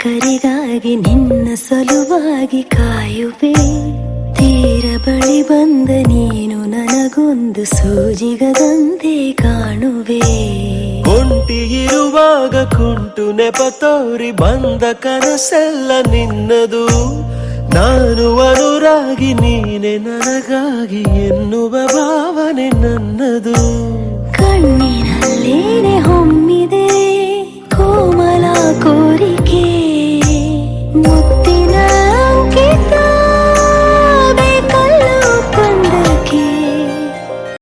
ಕರಿಗಾಗಿ ನಿನ್ನ ಸಲುವಾಗಿ ಕಾಯುವೆ. ತೀರ ಬಳಿ ಬಂದ ನೀನು ನನಗೊಂದು ಸೂಜಿಗದಂತೆ ಕಾಣುವೆ. ಒಂಟಿ ಇರುವಾಗ ಕುಂಟು ನೆಪ ತೋರಿ ಬಂದ ಕನಸೆಲ್ಲ ನಿನ್ನದು. ನಾನು ಅನುರಾಗಿ ನೀನೆ ನನಗಾಗಿ ಎನ್ನುವ ಭಾವನೆ ನನ್ನದು. ಕಣ್ಣಿನ